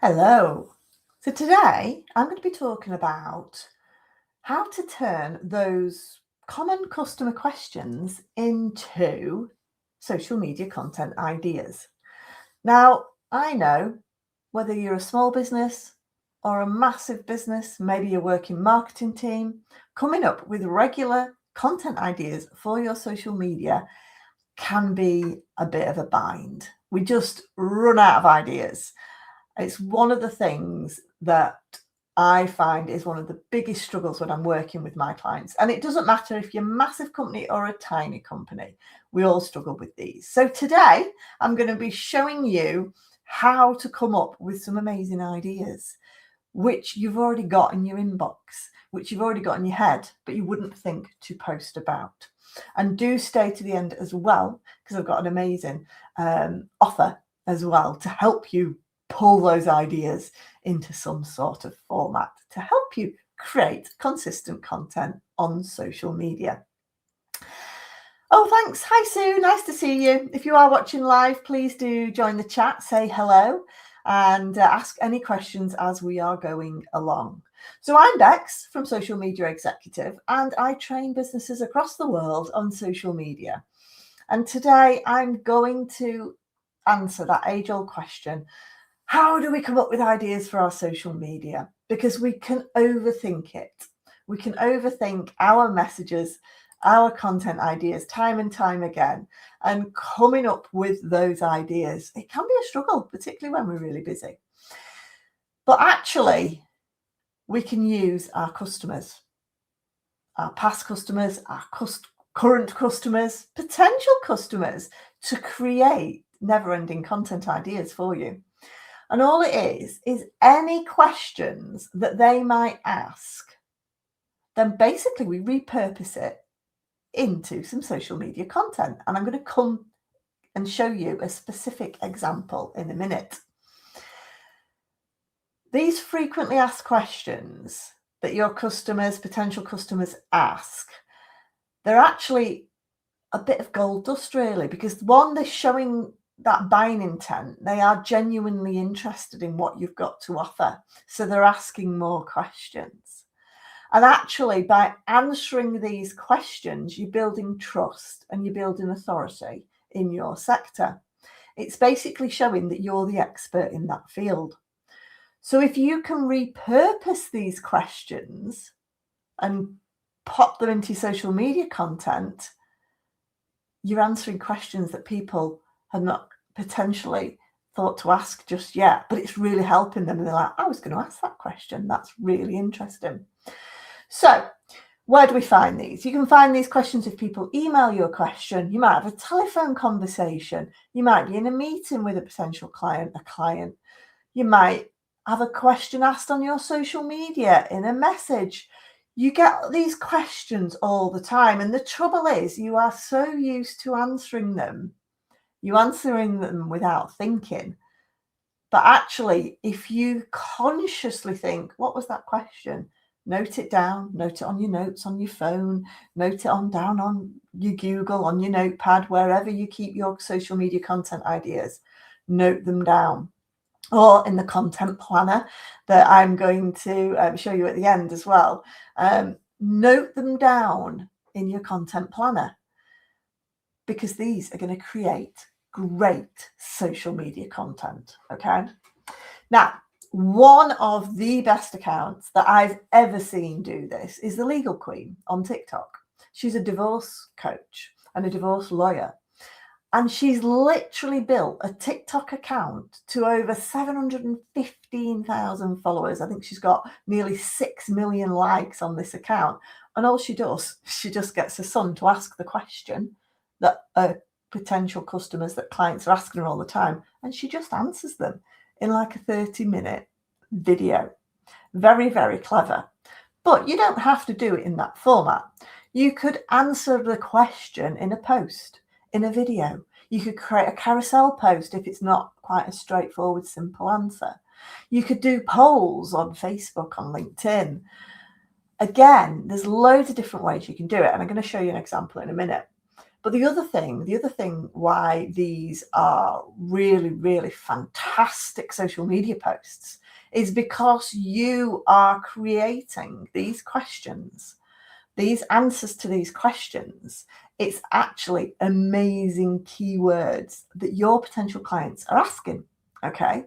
Hello. So today I'm going to be talking about how to turn those common customer questions into social media content ideas. Now, I know whether you're a small business or a massive business, maybe you're working marketing team, coming up with regular content ideas for your social media can be a bit of a bind. We just run out of ideas. It's one of the things that I find is one of the biggest struggles when I'm working with my clients. And it doesn't matter if you're a massive company or a tiny company, we all struggle with these. So today I'm going to be showing you how to come up with some amazing ideas, which you've already got in your inbox, which you've already got in your head, but you wouldn't think to post about. And do stay to the end as well, because I've got an amazing offer as well to help you pull those ideas into some sort of format to help you create consistent content on social media. Oh, thanks. Hi, Sue. Nice to see you. If you are watching live, please do join the chat, say hello, and ask any questions as we are going along. So I'm Bex from Social Media Executive, and I train businesses across the world on social media. And today I'm going to answer that age-old question: how do we come up with ideas for our social media? Because we can overthink it. We can overthink our messages, our content ideas time and time again, and coming up with those ideas, it can be a struggle, particularly when we're really busy. But actually, we can use our customers, our past customers, our current customers, potential customers to create never-ending content ideas for you. And all it is any questions that they might ask, then basically we repurpose it into some social media content. And I'm going to come and show you a specific example in a minute. These frequently asked questions that your customers, potential customers ask, they're actually a bit of gold dust, really, because one, they're showing that buying intent. They are genuinely interested in what you've got to offer. So they're asking more questions. And actually, by answering these questions, you're building trust and you're building authority in your sector. It's basically showing that you're the expert in that field. So if you can repurpose these questions and pop them into social media content, you're answering questions that people had not potentially thought to ask just yet, but it's really helping them. And they're like, I was going to ask that question. That's really interesting. So where do we find these? You can find these questions if people email you a question. You might have a telephone conversation. You might be in a meeting with a potential client, You might have a question asked on your social media in a message. You get these questions all the time. And the trouble is, you are so used to answering them. You're answering them without thinking. But actually, if you consciously think, what was that question? Note it down, note it on your notes on your phone, note it down on your Google, on your notepad, wherever you keep your social media content ideas, note them down. Or in the content planner that I'm going to show you at the end as well. Note them down in your content planner, because these are going to create great social media content, okay? Now, one of the best accounts that I've ever seen do this is the Legal Queen on TikTok. She's a divorce coach and a divorce lawyer. And she's literally built a TikTok account to over 715,000 followers. I think she's got nearly 6 million likes on this account. And all she does, she just gets her son to ask the question that potential customers, that clients are asking her all the time. And she just answers them in like a 30-minute video. Very, very clever. But you don't have to do it in that format. You could answer the question in a post, in a video. You could create a carousel post if it's not quite a straightforward, simple answer. You could do polls on Facebook, on LinkedIn. Again, there's loads of different ways you can do it. And I'm going to show you an example in a minute. But the other thing why these are really, really fantastic social media posts is because you are creating these questions, these answers to these questions. It's actually amazing keywords that your potential clients are asking. Okay.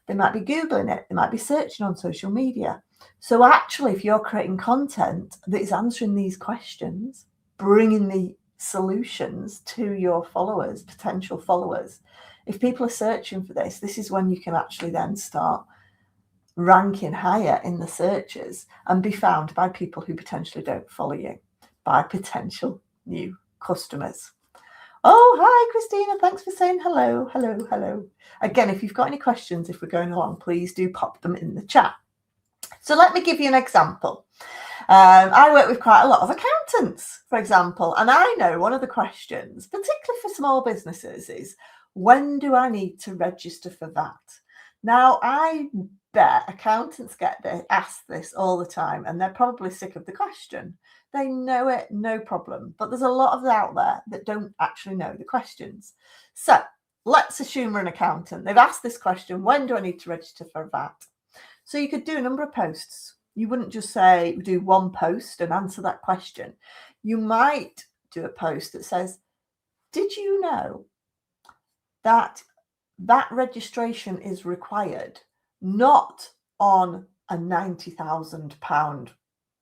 They might be Googling it, they might be searching on social media. So actually, if you're creating content that is answering these questions, bringing the solutions to your followers, potential followers, if people are searching for this, this is when you can actually then start ranking higher in the searches and be found by people who potentially don't follow you, by potential new customers. Oh, hi, Christina. Thanks for saying hello. Hello, hello. Again, if you've got any questions, if we're going along, please do pop them in the chat. So let me give you an example. I work with quite a lot of accountants, for example, and I know one of the questions, particularly for small businesses, is when do I need to register for VAT? Now, I bet accountants get asked this all the time, and they're probably sick of the question. They know it, no problem. But there's a lot of out there that don't actually know the questions. So let's assume we're an accountant. They've asked this question, when do I need to register for VAT? So you could do a number of posts. You wouldn't just say do one post and answer that question. You might do a post that says, did you know that that registration is required not on a £90,000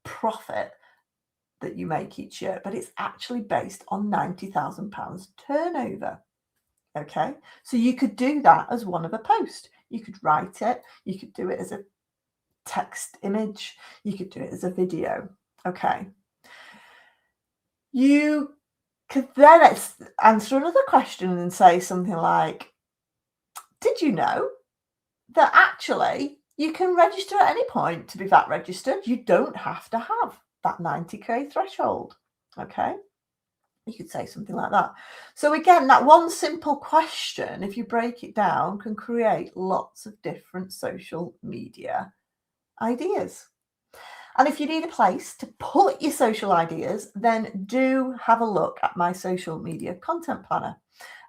profit that you make each year, but it's actually based on £90,000 turnover. Okay, so you could do that as one of a post. You could write it, you could do it as a text image, you could do it as a video. Okay, you could then answer another question and say something like, did you know that actually you can register at any point to be VAT registered? You don't have to have that 90k threshold. Okay, you could say something like that. So again, that one simple question, if you break it down, can create lots of different social media ideas. And if you need a place to put your social ideas, then do have a look at my social media content planner.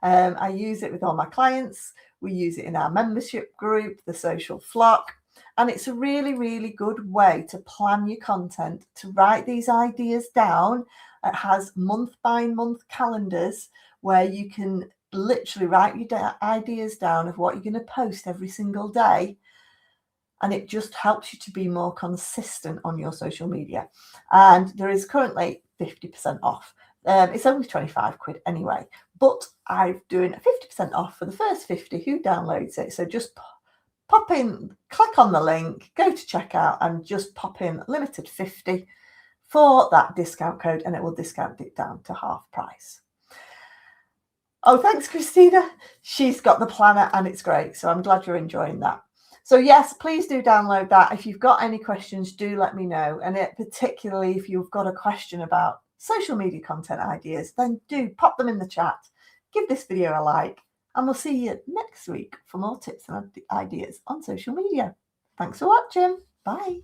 I use it with all my clients. We use it in our membership group, the Social Flock. And it's a really, really good way to plan your content, to write these ideas down. It has month by month calendars where you can literally write your ideas down of what you're going to post every single day. And it just helps you to be more consistent on your social media. And there is currently 50% off. It's only 25 quid anyway, but I'm doing 50% off for the first 50 who downloads it. So just pop in, click on the link, go to checkout and just pop in limited 50 for that discount code and it will discount it down to half price. Oh, thanks, Christina. She's got the planner and it's great. So I'm glad you're enjoying that. So yes, please do download that. If you've got any questions, do let me know. And particularly if you've got a question about social media content ideas, then do pop them in the chat. Give this video a like, and we'll see you next week for more tips and ideas on social media. Thanks for watching. Bye.